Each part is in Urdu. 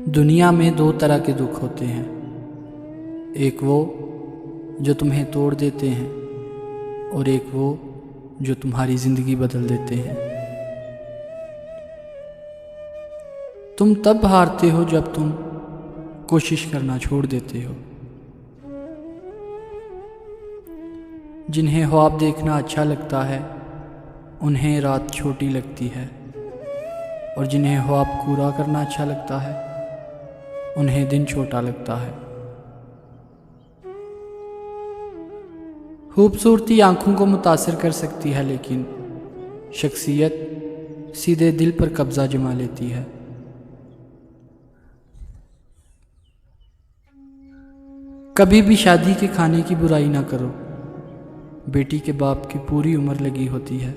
دنیا میں دو طرح کے دکھ ہوتے ہیں، ایک وہ جو تمہیں توڑ دیتے ہیں اور ایک وہ جو تمہاری زندگی بدل دیتے ہیں۔ تم تب ہارتے ہو جب تم کوشش کرنا چھوڑ دیتے ہو۔ جنہیں خواب دیکھنا اچھا لگتا ہے انہیں رات چھوٹی لگتی ہے، اور جنہیں خواب پورا کرنا اچھا لگتا ہے انہیں دن چھوٹا لگتا ہے۔ خوبصورتی آنکھوں کو متاثر کر سکتی ہے، لیکن شخصیت سیدھے دل پر قبضہ جما لیتی ہے۔ کبھی بھی شادی کے کھانے کی برائی نہ کرو۔ بیٹی کے باپ کی پوری عمر لگی ہوتی ہے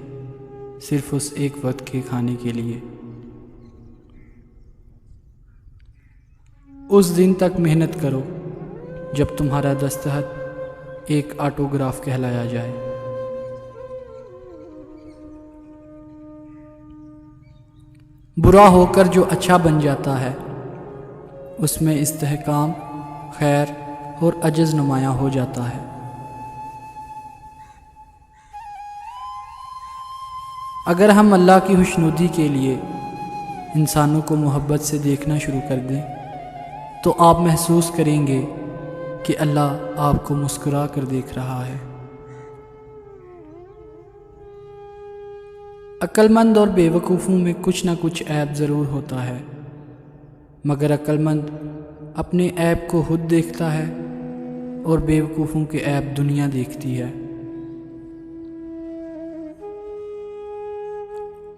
صرف اس ایک وقت کے کھانے کے لیے۔ اس دن تک محنت کرو جب تمہارا دستخط ایک آٹوگراف کہلایا جائے۔ برا ہو کر جو اچھا بن جاتا ہے اس میں استحکام، خیر اور عجز نمایاں ہو جاتا ہے۔ اگر ہم اللہ کی خوشنودی کے لیے انسانوں کو محبت سے دیکھنا شروع کر دیں تو آپ محسوس کریں گے کہ اللہ آپ کو مسکرا کر دیکھ رہا ہے۔ عقل مند اور بے وقوفوں میں کچھ نہ کچھ عیب ضرور ہوتا ہے، مگر عقل مند اپنے عیب کو خود دیکھتا ہے اور بے وقوفوں کے عیب دنیا دیکھتی ہے۔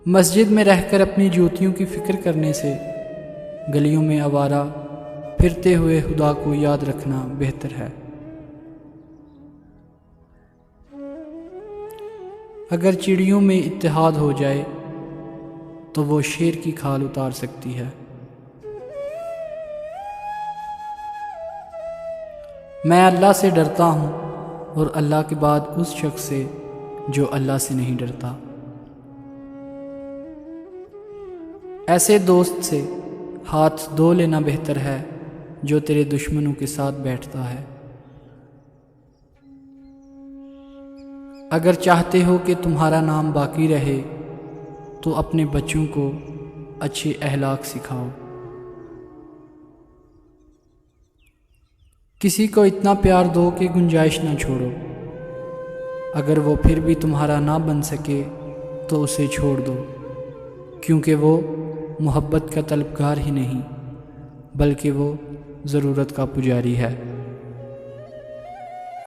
مسجد میں رہ کر اپنی جوتیوں کی فکر کرنے سے گلیوں میں آوارہ پھرتے ہوئے خدا کو یاد رکھنا بہتر ہے۔ اگر چڑیوں میں اتحاد ہو جائے تو وہ شیر کی کھال اتار سکتی ہے۔ میں اللہ سے ڈرتا ہوں اور اللہ کے بعد اس شخص سے جو اللہ سے نہیں ڈرتا۔ ایسے دوست سے ہاتھ دھو لینا بہتر ہے جو تیرے دشمنوں کے ساتھ بیٹھتا ہے۔ اگر چاہتے ہو کہ تمہارا نام باقی رہے تو اپنے بچوں کو اچھے اخلاق سکھاؤ۔ کسی کو اتنا پیار دو کہ گنجائش نہ چھوڑو۔ اگر وہ پھر بھی تمہارا نہ بن سکے تو اسے چھوڑ دو، کیونکہ وہ محبت کا طلبگار ہی نہیں بلکہ وہ ضرورت کا پجاری ہے۔